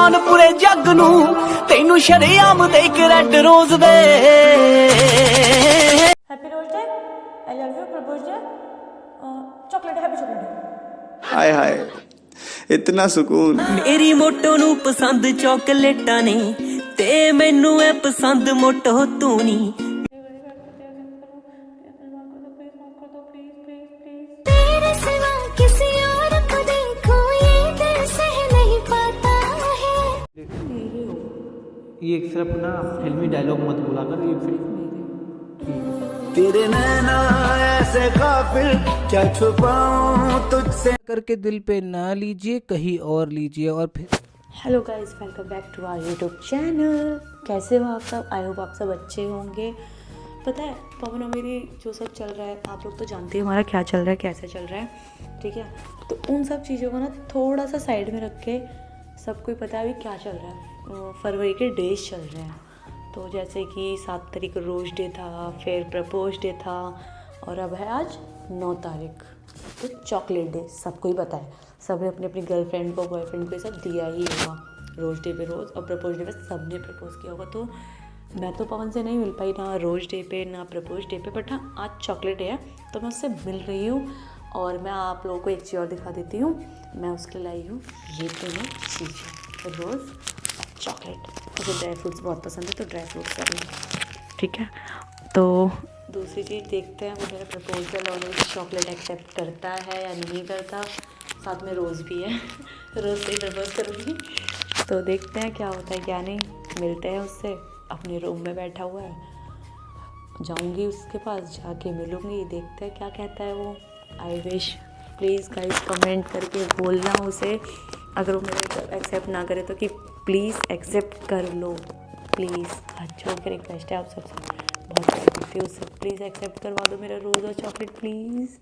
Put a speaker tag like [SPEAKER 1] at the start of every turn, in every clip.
[SPEAKER 1] ਐਲਾਨ ਪੂਰੇ ਜੱਗ ਨੂੰ ਤੈਨੂੰ ਸ਼ਰੇਆਮ ਦੇ ਕੇ ਰੈੱਡ ਰੋਜ਼ ਵੇ
[SPEAKER 2] happy rose day I love you propose day chocolate happy chocolate
[SPEAKER 3] हाय हाय इतना सुकून।
[SPEAKER 1] ਮੇਰੀ ਮੋਟੋ ਨੂੰ ਪਸੰਦ ਚੌਕਲੇਟਾਂ ਨੇ ਤੇ ਮੈਨੂੰ ਐ ਪਸੰਦ ਮੋਟੋ ਤੂੰ ਨਹੀਂ
[SPEAKER 4] तेरे सिवा किसी और को देखूं ये दिल सह नहीं पाता है।
[SPEAKER 5] ये सिर्फ ना फिल्मी डायलॉग मत बोला कर, ये फिल्म
[SPEAKER 3] तेरे नैना ऐसे काफिर क्या छुपाऊं तुझसे।
[SPEAKER 6] करके दिल पे ना लीजिए, कहीं और लीजिए। और फिर
[SPEAKER 2] hello guys, welcome back to our YouTube channel. कैसे हो आप सब? आई होप आप सब अच्छे होंगे। पता है पवन और मेरी जो सब चल रहा है, आप लोग तो जानते हैं हमारा क्या चल रहा है, कैसे चल रहा है, ठीक है। तो उन सब चीज़ों को ना थोड़ा सा साइड में रख के सबको ही पता है अभी क्या चल रहा है। फरवरी के डेज चल रहे हैं। तो जैसे कि 7 तारीख को रोज़ डे था, फिर प्रपोज डे था, और अब है आज 9 तारीख तो चॉकलेट डे। सबको ही पता है, सब ने अपनी अपनी गर्लफ्रेंड को बॉयफ्रेंड को ये सब दिया ही होगा। रोज़ डे पे रोज़ और प्रपोज डे पे सब ने प्रपोज किया होगा। तो मैं तो पवन से नहीं मिल पाई ना रोज़ डे पे ना प्रपोज डे पे, बट हाँ आज चॉकलेट डे है तो मैं उससे मिल रही हूँ। और मैं आप लोगों को एक चीज़ और दिखा देती हूँ। मैं उसके लाई हूँ ये दोनों चीज़ें, रोज़ चॉकलेट। मुझे ड्राई फ्रूट्स बहुत पसंद है तो ड्राई फ्रूट्स कर लूँ, ठीक है। तो दूसरी चीज़ देखते हैं वो मेरा प्रपोजल और मेरी चॉकलेट एक्सेप्ट करता है या नहीं करता। साथ में रोज़ भी है रोज़ से ही प्रपोज करूँगी। तो देखते हैं क्या होता है क्या नहीं। मिलते हैं उससे, अपने रूम में बैठा हुआ है, जाऊँगी उसके पास, जाके मिलूँगी, देखते हैं क्या कहता है वो। I wish please guys comment करके बोलना उसे, अगर वो मेरे एक्सेप्ट ना करे तो, कि प्लीज़ एक्सेप्ट कर लो प्लीज़। हाथ जोड़ के रिक्वेस्ट है आप सबसे, बहुत प्यार करती हूँ उससे। प्लीज़ एक्सेप्ट करवा दो मेरा रोज़ और चॉकलेट प्लीज़।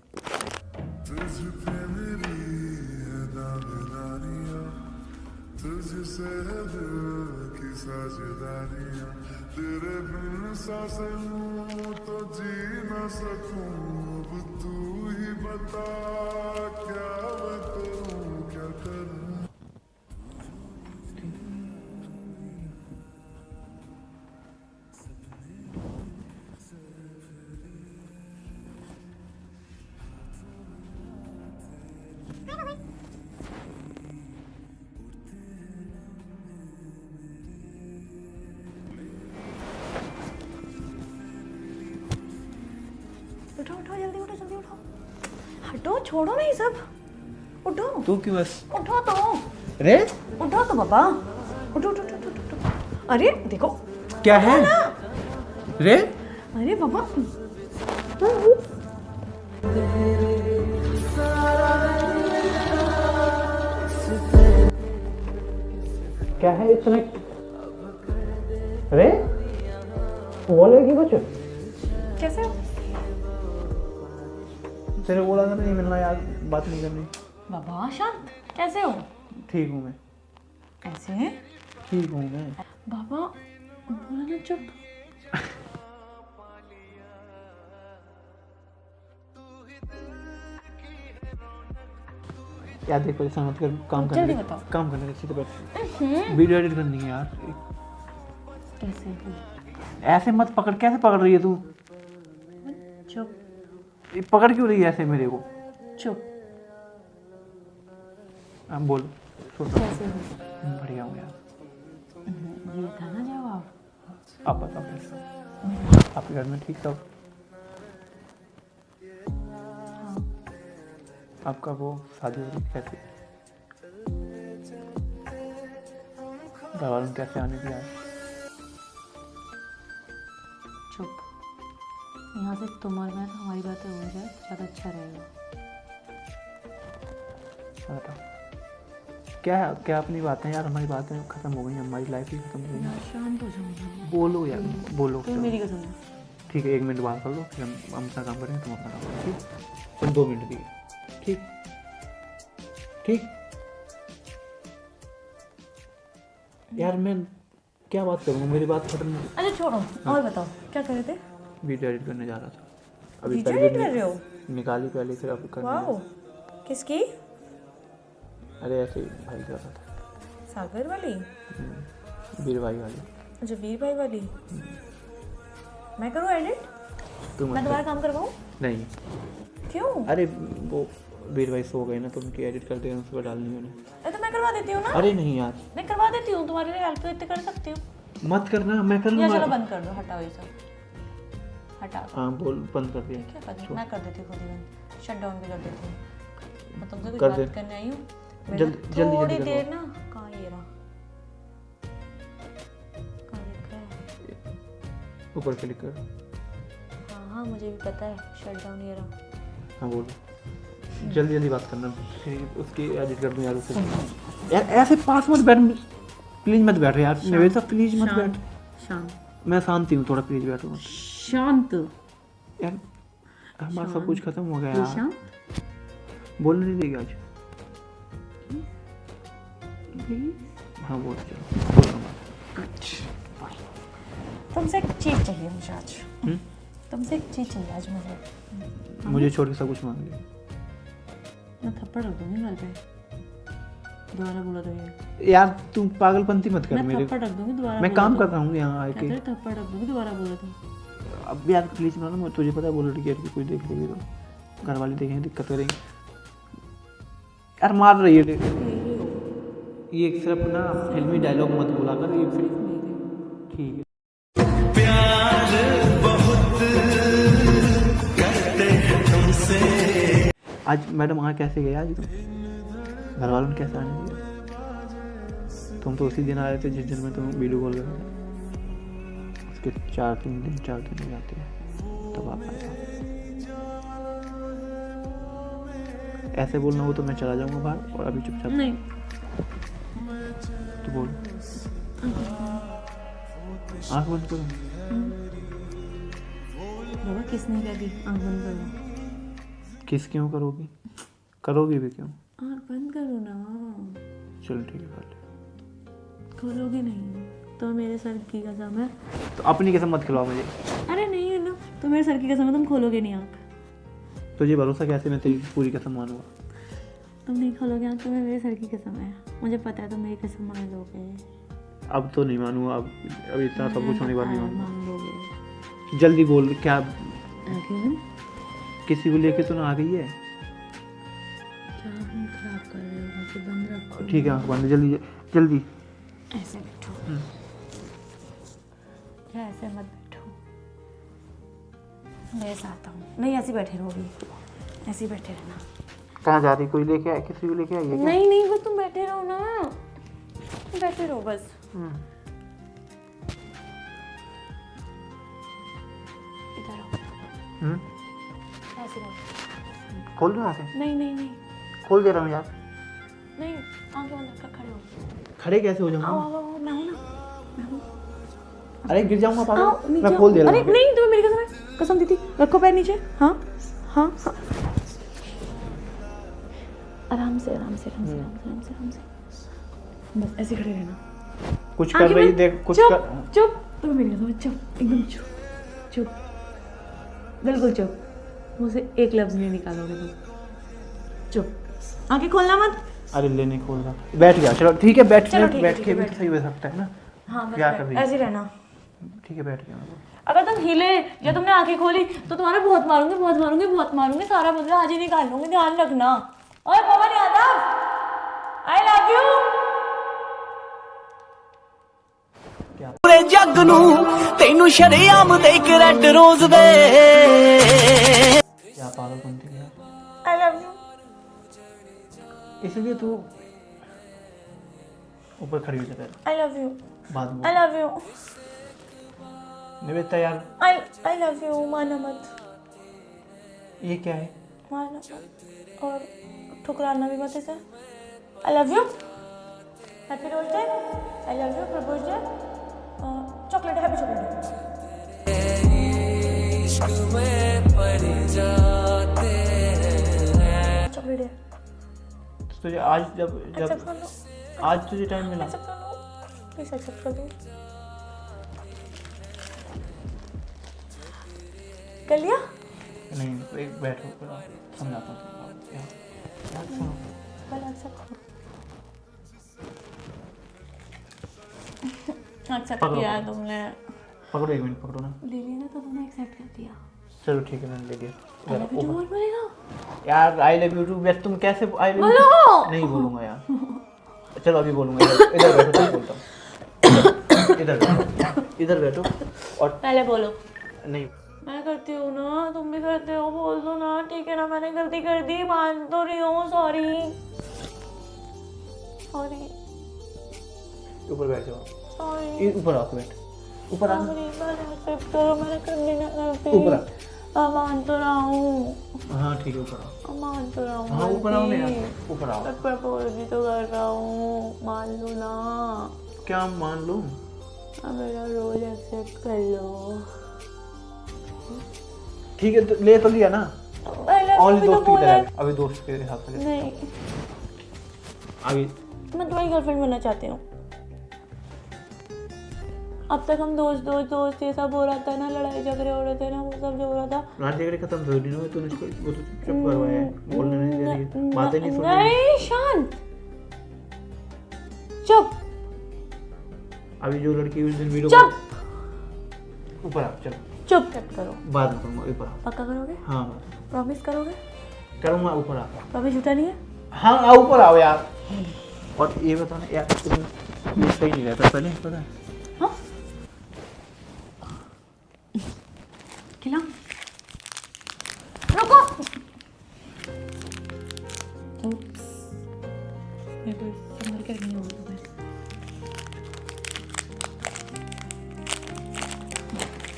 [SPEAKER 7] तेरे बिन सांसें लूं तो जी न सकूं, अब तू ही बता क्या मैं करूं क्या करूं।
[SPEAKER 2] उठो उठो जल्दी उठो जल्दी उठो। हटो छोड़ो नहीं सब, उठो।
[SPEAKER 5] तू क्यों बस
[SPEAKER 2] उठो तो,
[SPEAKER 5] रे
[SPEAKER 2] उठो तो बाबा, उठो उठो उठो उठो उठो। अरे देखो
[SPEAKER 5] क्या है रे?
[SPEAKER 2] अरे बाबा
[SPEAKER 5] क्या है इतना रे? बोलेगी कुछ?
[SPEAKER 2] कैसे हो
[SPEAKER 5] तेरे बोला था नहीं मिलना यार, बात नहीं करनी।
[SPEAKER 2] बाबा? शांत, कैसे हो?
[SPEAKER 5] ठीक हूँ मैं,
[SPEAKER 2] कैसे
[SPEAKER 5] ठीक हूँ मैं।
[SPEAKER 2] बाबा? बोला ना चुप।
[SPEAKER 5] यार देखो ऐसा मत कर, काम
[SPEAKER 2] जल्दी
[SPEAKER 5] करने
[SPEAKER 2] बताओ।
[SPEAKER 5] काम करने सीधे बैठ, वीडियो एडिट करनी है यार।
[SPEAKER 2] कैसे?
[SPEAKER 5] ऐसे मत पकड़, कैसे पकड़ रही है तू?
[SPEAKER 2] चुप
[SPEAKER 5] ये पकड़ क्यों रही है ऐसे मेरे को?
[SPEAKER 2] चुप।
[SPEAKER 5] अब बोल।
[SPEAKER 2] कैसे हो?
[SPEAKER 5] बढ़िया हूँ यार।
[SPEAKER 2] ये था ना जवाब।
[SPEAKER 5] आप बताओ कैसे? आपके घर में ठीक सब? आपका वो शादी वादी कैसी? घर वालों ने कैसे आने दिया?
[SPEAKER 2] चुप। यहाँ से तुम और मैं हमारी बातें हो जाए ज़्यादा अच्छा रहेगा।
[SPEAKER 5] बताओ क्या है, क्या अपनी बातें यार, हमारी बातें खत्म हो गई, हमारी लाइफ ही खत्म हो गई यार।
[SPEAKER 2] शांत हो जाओ।
[SPEAKER 5] बोलो यार, बोलो।
[SPEAKER 2] तो मेरी कसम है।
[SPEAKER 5] ठीक है 1 मिनट बात कर लो, फिर हम अपना काम करेंगे, तुम अपना काम करो, ठीक? तुम 2 मिनट दिए, ठीक ठीक। यार मैं क्या बात करूँगा, मेरी बात खत्म।
[SPEAKER 2] अच्छा छोड़ो, और बताओ क्या कर रहे थे?
[SPEAKER 5] वीडियो एडिट करने जा रहा था अभी।
[SPEAKER 2] वीडियो एडिट कर रहे हो?
[SPEAKER 5] निकाली पहले, फिर अब करने
[SPEAKER 2] वाओ,
[SPEAKER 5] जा।
[SPEAKER 2] किसकी?
[SPEAKER 5] अरे ऐसे ही भाई कर रहा था।
[SPEAKER 2] सागर वाली?
[SPEAKER 5] वीर भाई वाली।
[SPEAKER 2] अच्छा वीर भाई वाली। मैं करूँ एडिट?
[SPEAKER 5] तुम
[SPEAKER 2] मैं दोबारा काम करवाऊँ?
[SPEAKER 5] नहीं,
[SPEAKER 2] क्यों?
[SPEAKER 5] अरे वो वीर भाई सो गए ना, तो उनकी एडिट कर देना, उसको डालनी उन्हें।
[SPEAKER 2] तो मैं करवा देती हूँ ना।
[SPEAKER 5] अरे नहीं यार,
[SPEAKER 2] मैं करवा देती हूँ, तुम्हारे लिए हेल्प तो इतने कर सकती हूँ।
[SPEAKER 5] मत करना, मैं कर
[SPEAKER 2] या
[SPEAKER 5] लूँगा।
[SPEAKER 2] चलो बंद कर दो, हटाओ ये सब, हटा दो।
[SPEAKER 5] हाँ बोल, बंद कर दिया।
[SPEAKER 2] क्या कर, मैं कर देती हूँ खुद ही बंद, शट डाउन भी कर देती हूँ। मैं तुमसे कुछ
[SPEAKER 5] कर दे।
[SPEAKER 2] बात करने आई हूँ।
[SPEAKER 5] जल्दी- जल्दी
[SPEAKER 2] थोड़ी
[SPEAKER 5] करवाओ।
[SPEAKER 2] देर ना, कहाँ ये रहा, कहाँ लिखा है?
[SPEAKER 5] ऊपर क्लिक कर।
[SPEAKER 2] हाँ हाँ मुझे भी पता है, शट डाउन ये रहा।
[SPEAKER 5] हाँ बोल, जल्दी जल्दी बात करना, फिर उसकी एडिट कर दूँ यार उसे। यार ऐसे पास मत बैठ, प्लीज मत बैठ यार, निवेदिता प्लीज मत बैठ।
[SPEAKER 2] शांत,
[SPEAKER 5] मैं शांति हूँ थोड़ा, प्लीज बैठो
[SPEAKER 2] शांत
[SPEAKER 5] यार। हमारा सब कुछ खत्म हो गया यार,
[SPEAKER 2] शांत।
[SPEAKER 5] बोलने नहीं देगी आज। हाँ बोल, चलो बोल।
[SPEAKER 2] तुमसे एक चीज चाहिए मुझे आज।
[SPEAKER 5] हम्म?
[SPEAKER 2] तुमसे एक चीज चाहिए आज
[SPEAKER 5] मुझे छोड़ के सब कुछ मांग लिया।
[SPEAKER 2] मैं थप्पड़ रख दूंगी गाल पे, दोबारा बोला तो ये।
[SPEAKER 5] यार तुम पागलपंती मत कर
[SPEAKER 2] मैं
[SPEAKER 5] मेरे।
[SPEAKER 2] थप्पड़ रख दूंगी दोबारा।
[SPEAKER 5] मैं काम कर रहा हूँ यहाँ आके।
[SPEAKER 2] थप्पड़ रख दूंगी दोबारा बोला तो।
[SPEAKER 5] अब यार प्लीज मानो, तुझे पता है वो लड़की की कोई देख लेगी तो घर वाले देखेंगे, दिक्कत करेंगे। यार मार रही है ये, सिर्फ ना फिल्मी डायलॉग मत बोला कर ये फिर। ठीक है। आज मैडम वहाँ कैसे गए आज तुम? घर वालों ने कैसे आने दिया? तुम तो उसी दिन आ रहे थे जिस दिन में तुम वीडियो कॉल कर रहे थे। उसके 4 दिन हो जाते हैं तब आप आए। ऐसे बोलना हो तो मैं चला जाऊंगा बाहर, और अभी चुपचाप
[SPEAKER 2] नहीं
[SPEAKER 5] तो बोल। आँख बंद करो।
[SPEAKER 2] बाबा किसने कह दी आँख बंद करो?
[SPEAKER 5] किस क्यों करोगी? करोगी भी क्यों?
[SPEAKER 2] आँख बंद करो ना।
[SPEAKER 5] चलो ठीक है, कर ले।
[SPEAKER 2] खोलोगे नहीं तो मेरे सर की कसम है।
[SPEAKER 5] तो अपनी कसम मत खिलाओ मुझे।
[SPEAKER 2] अरे नहीं है ना, तो मेरे सर की कसम है, तुम खोलोगे नहीं आँख।
[SPEAKER 5] तुझे भरोसा कैसे मैं तेरी पूरी कसम मानूंगा?
[SPEAKER 2] तुम नहीं खोलोगे आँख, तुम्हें मेरे सर की कसम है। मुझे पता है तुम मेरी कसम मान लोगे।
[SPEAKER 5] अब तो नहीं मानूंगा, अब इतना सब कुछ होने के बाद नहीं मानूंगा।
[SPEAKER 2] मान लोगे।
[SPEAKER 5] जल्दी बोल, क्या
[SPEAKER 2] आगे बंद।
[SPEAKER 5] किसी को लेके तो ना आ गई है?
[SPEAKER 2] क्या हम खराब कर रहे हो? आँखें बंद रखो।
[SPEAKER 5] ठीक है, आँख बंद, जल्दी जल्दी।
[SPEAKER 2] ऐसे बैठो या ऐसे मत बैठो, मेरे साथ आओ। नहीं ऐसे बैठे रहोगी, ऐसे ही बैठे रहना।
[SPEAKER 5] कहाँ जा रही? कोई लेके आए? किसी को लेके आई है क्या?
[SPEAKER 2] नहीं नहीं बस तुम बैठे रहो ना, बैठे रहो बस। इधर आओ, ऐसे रहो।
[SPEAKER 5] खोल दो आँखें?
[SPEAKER 2] नहीं नहीं नहीं
[SPEAKER 5] खोल दे रहा हूँ यार।
[SPEAKER 2] नहीं, आंखें बंद रखकर खड़े हो।
[SPEAKER 5] खड़े कैसे हो
[SPEAKER 2] आओ
[SPEAKER 5] जाऊंगा?
[SPEAKER 2] आओ आओ, मैं हूँ ना, मैं हूँ।
[SPEAKER 5] अरे गिर जाऊंगा
[SPEAKER 2] आओ
[SPEAKER 5] पागल।
[SPEAKER 2] नीचे
[SPEAKER 5] मैं
[SPEAKER 2] आओ।
[SPEAKER 5] खोल दे रहा
[SPEAKER 2] अरे
[SPEAKER 5] हूँ।
[SPEAKER 2] नहीं, तुम्हें मेरी कसम दी थी। रखो पैर नीचे। हाँ हाँ हाँ, आराम से आराम से आराम से आराम से आराम से आराम से, बस ऐसे खड़े रहना।
[SPEAKER 5] कुछ कर रही, देख कुछ कर।
[SPEAKER 2] चुप चुप, तुम्हें मेरी कसम, चुप एकदम चुप चुप, बिल्कुल चुप। मुँह से एक लफ्ज नहीं निकालोगे तुम। चुप, आंखें खोलना मत।
[SPEAKER 5] अरे ले नहीं खोल रहा। बैठ गया, चलो ठीक है, बैठ
[SPEAKER 2] चलो, ठीक है,
[SPEAKER 5] बैठ
[SPEAKER 2] ठीक
[SPEAKER 5] के
[SPEAKER 2] है,
[SPEAKER 5] भी
[SPEAKER 2] बैठ
[SPEAKER 5] सही हो सकता है ना।
[SPEAKER 2] हाँ बस
[SPEAKER 5] क्या कर रही है?
[SPEAKER 2] ऐसे ही रहना।
[SPEAKER 5] ठीक है, बैठ गया मैं।
[SPEAKER 2] अगर तुम हिले या तुमने आंखें खोली तो तुम्हारा बहुत मारूंगी, बहुत मारूंगी, बहुत मारूंगी। सारा बदला आज ही निकाल लूंगी, ध्यान रखना। ओए पवन यादव, आई लव यू।
[SPEAKER 1] ਪੂਰੇ ਜੱਗ ਨੂੰ ਤੈਨੂੰ ਸ਼ਰੇਆਮ ਦੇਖ ਰੈੱਡ ਰੋਜ਼ ਵੇ
[SPEAKER 5] क्या पागल बनती है?
[SPEAKER 2] आई लव यू।
[SPEAKER 5] इसलिए तू ऊपर खड़ी हो जाता है
[SPEAKER 2] आई लव यू।
[SPEAKER 5] बाद में।
[SPEAKER 2] आई लव यू।
[SPEAKER 5] निवेदिता यार,
[SPEAKER 2] आई लव यू। माना मत,
[SPEAKER 5] ये क्या है?
[SPEAKER 2] माना मत और ठुकराना भी मत इसे। I love you. Happy rose day. I love you. Propose day. Chocolate, happy chocolate. Chocolate है।
[SPEAKER 5] तुझे आज जब
[SPEAKER 2] एक्सेप्ट कर लो,
[SPEAKER 5] आज तुझे टाइम मिला?
[SPEAKER 2] एक्सेप्ट कर लो, प्लीज एक्सेप्ट कर दो। कर लिया?
[SPEAKER 5] नहीं, एक बैठो, समझाता हूँ। यार सुनो,
[SPEAKER 2] पहले एक्सेप्ट करो। एक्सेप्ट किया है तुमने।
[SPEAKER 5] पकड़ो, 1 मिनट पकड़ो ना।
[SPEAKER 2] ले लिया ना तो तुमने एक्सेप्ट कर दिया।
[SPEAKER 5] चलो ठीक है, मैंने ले लिया।
[SPEAKER 2] आई लव यू टू बोल बोलेगा
[SPEAKER 5] यार आई लव यू टू, वैसे तुम कैसे आई लव
[SPEAKER 2] बोलो।
[SPEAKER 5] नहीं बोलूंगा यार। चलो अभी बोलूंगा। इधर बैठो, तब बोलता हूँ। इधर बैठो और
[SPEAKER 2] पहले बोलो।
[SPEAKER 5] नहीं,
[SPEAKER 2] मैं करती हूँ ना, तुम भी करते हो, बोल दो ना। ठीक है ना, मैंने गलती कर दी, मान तो रही हूँ। सॉरी सॉरी
[SPEAKER 5] ऊपर बैठ जाओ।
[SPEAKER 2] सॉरी
[SPEAKER 5] ऊपर आओ, बैठ ऊपर आ।
[SPEAKER 2] मैंने एक्सेप्ट करो, मैंने कर ली ना गलती।
[SPEAKER 5] ऊपर आ।
[SPEAKER 2] अब मान तो रहा हूँ,
[SPEAKER 5] हाँ ठीक है, ऊपर आओ।
[SPEAKER 2] अब मान तो रहा हूँ।
[SPEAKER 5] हाँ ऊपर आओ ना यार, ऊपर आओ।
[SPEAKER 2] प्रपोज भी तो कर रहा हूँ, मान लो ना।
[SPEAKER 5] क्या मान लूं?
[SPEAKER 2] अब मेरा रोल एक्सेप्ट कर लो।
[SPEAKER 5] ठीक है, तो ले तो लिया ना।
[SPEAKER 2] पहले
[SPEAKER 5] ऑनली
[SPEAKER 2] भी तो
[SPEAKER 5] दोस्त की
[SPEAKER 2] बोला
[SPEAKER 5] तरह, अभी दोस्त के हिसाब से ले।
[SPEAKER 2] नहीं,
[SPEAKER 5] आगे
[SPEAKER 2] मैं तुम्हारी गर्लफ्रेंड बनना चाहती हूँ। अब तक हम दोस्त ये सब हो रहा था ना, लड़ाई झगड़े हो रहे थे ना, वो सब जो हो रहा था।
[SPEAKER 5] लड़ाई झगड़े खत्म हो गए ना, तूने वो तो चुप करवाया है, बोलने नहीं दे रही है, बातें नहीं सुन रही।
[SPEAKER 2] नहीं शांत, चुप
[SPEAKER 5] अभी जो लड़की उस दिन वीडियो
[SPEAKER 2] चुप,
[SPEAKER 5] ऊपर आ, चलो
[SPEAKER 2] चुप कट करो।
[SPEAKER 5] बाद में करूँगा, ऊपर आ।
[SPEAKER 2] पक्का करोगे?
[SPEAKER 5] हाँ
[SPEAKER 2] प्रॉमिस करोगे?
[SPEAKER 5] करूँगा, ऊपर आ।
[SPEAKER 2] प्रॉमिस झूठा नहीं है?
[SPEAKER 5] हाँ आओ, ऊपर आओ यार। और ये बताओ ना यार, तुम ये सही नहीं रहता पहले, पता है?
[SPEAKER 2] हाँ खिला, रुको। मेरे को संभल के रखनी होगी तुम्हें।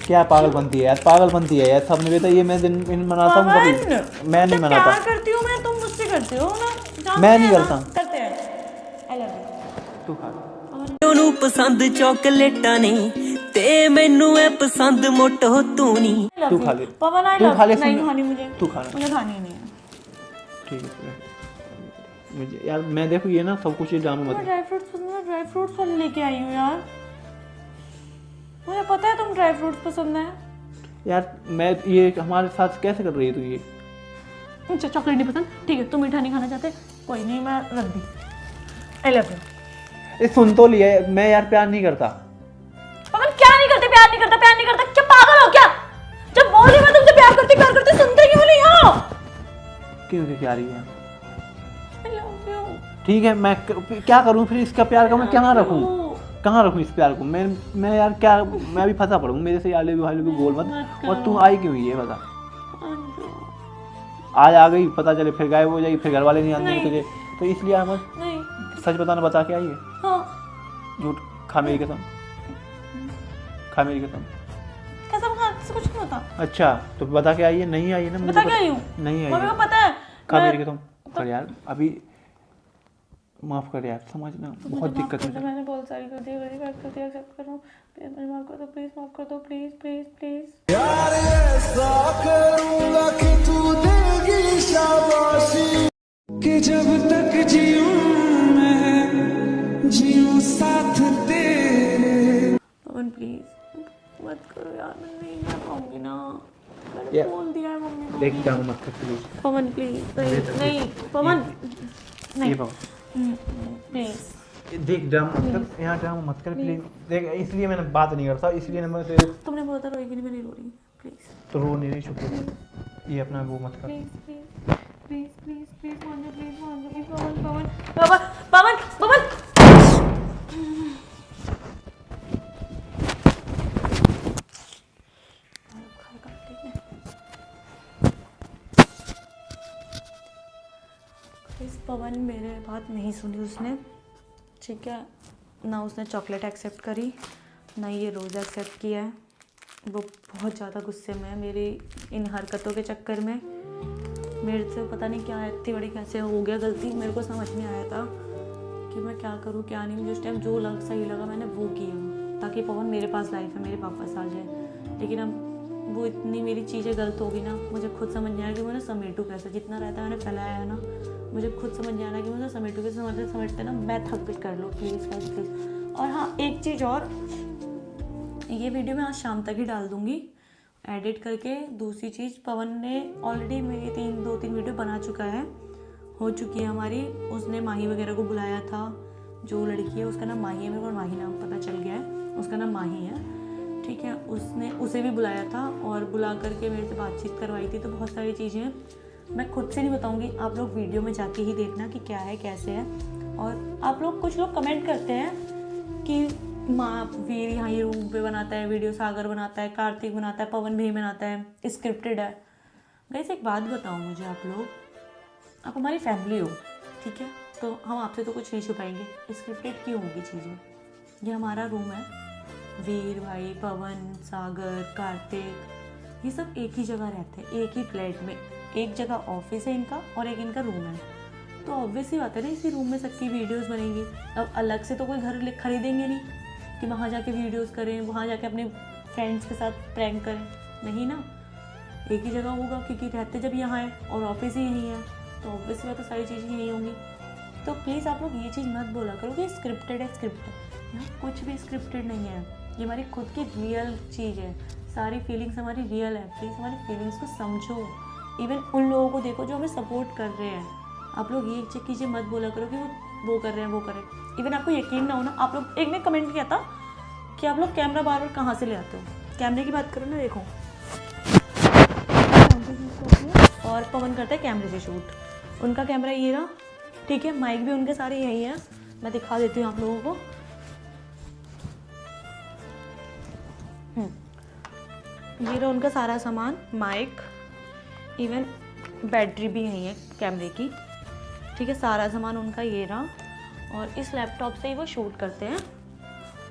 [SPEAKER 5] क्या पागलपंती है यार, पागलपंती है यार। सबने बेटा ये मैं दिन मनाता हूँ कभी, मैं नहीं मनाता।
[SPEAKER 2] क्या करती हूँ मैं, तुम मुझसे करते हो ना? जानते
[SPEAKER 5] मैं नहीं
[SPEAKER 2] हैं ना?
[SPEAKER 5] करता।
[SPEAKER 2] करते हैं। आई लव यू।
[SPEAKER 5] तू खा।
[SPEAKER 1] ਉਹਨੂੰ ਪਸੰਦ ਚਾਕਲੇਟਾਂ ਨੇ ਤੇ ਮੈਨੂੰ ਐ ਪਸੰਦ ਮੋਟੋ ਤੂੰ ਨਹੀਂ
[SPEAKER 2] I love
[SPEAKER 5] तू
[SPEAKER 2] you.
[SPEAKER 5] खा ले।
[SPEAKER 2] पापा ना
[SPEAKER 5] तू खा ले,
[SPEAKER 2] नहीं
[SPEAKER 5] सुन।
[SPEAKER 2] खानी मुझे।
[SPEAKER 5] तू खा ले।
[SPEAKER 2] मुझे खानी नहीं है।
[SPEAKER 5] ठीक है, मुझे यार मैं देखो ये ना सब कुछ ये ड्रामा
[SPEAKER 2] मैं
[SPEAKER 5] मत।
[SPEAKER 2] ड्राई फ्रूट्स पसंद है, ड्राई फ्रूट्स वाले लेके आई हूँ यार। मुझे पता है तुम ड्राई फ्रूट्स पसंद है।
[SPEAKER 5] यार मैं ये हमारे साथ कैसे कर रही है तू ये?
[SPEAKER 2] अच्छा चॉकलेट नहीं पसंद, ठीक है। तुम मीठा नहीं खाना चाहते, कोई नहीं, मैं रख दी। आई लव यू।
[SPEAKER 5] ये सुन तो लिया, मैं यार प्यार नहीं करता।
[SPEAKER 2] पागल, क्या नहीं करते? प्यार नहीं करता, प्यार नहीं करता, क्या पागल हो क्या? जब बोल रही मैं तुमसे प्यार करते सुनते क्यों नहीं हो?
[SPEAKER 5] क्यों क्या रही है?
[SPEAKER 2] आई लव यू।
[SPEAKER 5] ठीक है, मैं क्या करूं फिर? इसका प्यार का मैं कहाँ रखूं? कहाँ रखूं इस प्यार को? मैं यार क्या, मैं भी फंसा पड़ूंगा मेरे से। आलू भी बोल मत। और तू आई क्यों ये बता? आज आ गई, पता चले फिर गायब हो जाएगी, फिर घर वाले नहीं आते तुझे, तो इसलिए हम
[SPEAKER 2] नहीं।
[SPEAKER 5] सच बताना, बता के आई है।
[SPEAKER 2] हाँ।
[SPEAKER 5] झूठ खा मेरी कसम, खा मेरी कसम।
[SPEAKER 2] कसम खाने से कुछ नहीं होता।
[SPEAKER 5] अच्छा तो बता के आई है? नहीं आई है ना?
[SPEAKER 2] बता के आई हूँ।
[SPEAKER 5] नहीं आई
[SPEAKER 2] मम्मी
[SPEAKER 5] है।
[SPEAKER 2] को पता है।
[SPEAKER 5] खा मेरी कसम कर यार, अभी माफ कर यार, समझना बहुत दिक्कत है।
[SPEAKER 2] मैंने बहुत सारी गलती एक्सेप्ट कर रहा हूँ। प्लीज मुझे माफ कर दो, प्लीज माफ कर दो, प्लीज प्लीज प्लीज।
[SPEAKER 3] यार ऐसा करूंगा कि तू देगी शाबाशी कि जब तक जीऊं मैं जीऊं साथ तेरे।
[SPEAKER 2] पवन प्लीज मत करो यार, मैं नहीं कर पाऊंगी ना। मैंने
[SPEAKER 5] Yeah.
[SPEAKER 2] बोल दिया है मम्मी को।
[SPEAKER 5] देख जाऊँ मत कर प्लीज।
[SPEAKER 2] पवन प्लीज नहीं पवन नहीं
[SPEAKER 5] ये बाबू
[SPEAKER 2] प्लीज।
[SPEAKER 5] देख ड्रामा मत कर, यहाँ ड्रामा मत कर प्लीज। देख इसलिए मैंने बात नहीं करता, इसलिए मैं तेरे
[SPEAKER 2] तुमने बोला था रोएगी नहीं, मैं नहीं रो रही। प्लीज
[SPEAKER 5] तो रो नहीं रही, चुप रहो। ये अपना वो मत कर।
[SPEAKER 2] Please please please please please मान जाओ, प्लीज मान जाओ, प्लीज पवन पवन पवन पवन पवन। इस पवन मेरे बात नहीं सुनी उसने, ठीक है ना? उसने चॉकलेट एक्सेप्ट करी ना ये रोज़ एक्सेप्ट किया है। वो बहुत ज़्यादा गुस्से में है मेरी इन हरकतों के चक्कर में। मेरे से पता नहीं क्या इतनी बड़ी कैसे हो गया गलती, मेरे को समझ नहीं आया था कि मैं क्या करूँ क्या नहीं। मुझे उस टाइम जो सही लगा मैंने वो किया, ताकि पवन मेरे पास लाइफ है, मेरे वापस आ जाए। लेकिन अब वो इतनी मेरी चीज़ें गलत हो गई ना, मुझे खुद समझ नहीं आया कि मैंने समेटू कैसे। जितना रहता है मैंने फैलाया है ना, मुझे खुद समझ नहीं आ रहा कि मुझे समेटू कैसे। समझते ना मैं थक गई, कर लो प्लीज़ प्लीज़। और हाँ एक चीज़ और, ये वीडियो मैं आज शाम तक ही डाल दूँगी एडिट करके। दूसरी चीज़, पवन ने ऑलरेडी मेरी 2-3 वीडियो बना चुका है, हो चुकी है हमारी। उसने माही वगैरह को बुलाया था, जो लड़की है उसका नाम माही है, मेरे को माही नाम पता चल गया है। उसका नाम माही है, ठीक है। उसने उसे भी बुलाया था और बुला करके मेरे से बातचीत करवाई थी। तो बहुत सारी चीज़ें मैं खुद से नहीं बताऊंगी, आप लोग वीडियो में जाके ही देखना कि क्या है कैसे है। और आप लोग कुछ लोग कमेंट करते हैं कि वीर यहाँ ये रूम पे बनाता है वीडियो, सागर बनाता है, कार्तिक बनाता है, पवन भी बनाता है, स्क्रिप्टेड है। गाइस एक बात बताओ मुझे, आप हमारी फैमिली हो, ठीक है, तो हम आपसे तो कुछ नहीं छुपाएंगे। स्क्रिप्टेड क्यों होगी चीज़ें? ये हमारा रूम है, वीर भाई, पवन, सागर, कार्तिक, ये सब एक ही जगह रहते हैं, एक ही फ्लैट में। एक जगह ऑफिस है इनका और एक इनका रूम है, तो ऑब्वियस ही बात है ना, इसी रूम में सबकी वीडियोस बनेंगी। अब अलग से तो कोई घर खरीदेंगे नहीं कि वहाँ जाके वीडियोस करें, वहाँ जाके अपने फ्रेंड्स के साथ प्रैंक करें, नहीं ना, एक ही जगह होगा क्योंकि रहते जब यहाँ है और ऑफिस ही यहीं है, तो ऑब्वियस बात है सारी चीज़ें यहीं होंगी। तो प्लीज़ आप लोग ये चीज़ मत बोला करो कि स्क्रिप्टेड है, स्क्रिप्टेड। यहाँ कुछ भी स्क्रिप्टेड नहीं है, ये हमारी खुद की रियल चीज़ है, सारी फीलिंग्स हमारी रियल है। प्लीज़ हमारी फीलिंग्स को समझो, इवन उन लोगों को देखो जो हमें सपोर्ट कर रहे हैं। आप लोग ये चीज़ें मत बोला करो कि वो कर रहे हैं, वो करें। इवन आपको यकीन ना हो ना, आप लोग, एक ने कमेंट किया था कि आप लोग कैमरा बार बार कहाँ से ले आते हो। कैमरे की बात करो ना, देखो, और पवन करता है कैमरे से शूट, उनका कैमरा ये रहा, ठीक है, माइक भी उनके सारे यही हैं, मैं दिखा देती हूँ आप लोगों को। ये रहा उनका सारा सामान, माइक, इवन बैटरी भी यही है कैमरे की, ठीक है, सारा सामान उनका ये रहा। और इस लैपटॉप से ही वो शूट करते हैं,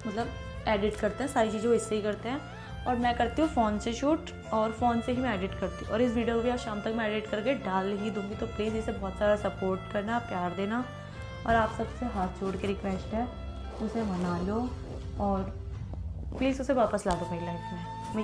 [SPEAKER 2] मतलब एडिट करते हैं, सारी चीज़ें वो इससे ही करते हैं। और मैं करती हूँ फ़ोन से शूट, और फ़ोन से ही मैं एडिट करती हूँ। और इस वीडियो को भी आज शाम तक मैं एडिट करके डाल ही दूँगी। तो प्लीज़ इसे बहुत सारा सपोर्ट करना, प्यार देना, और आप सबसे हाथ जोड़ के रिक्वेस्ट है, उसे मना लो और प्लीज़ उसे वापस ला दो मेरी लाइफ में।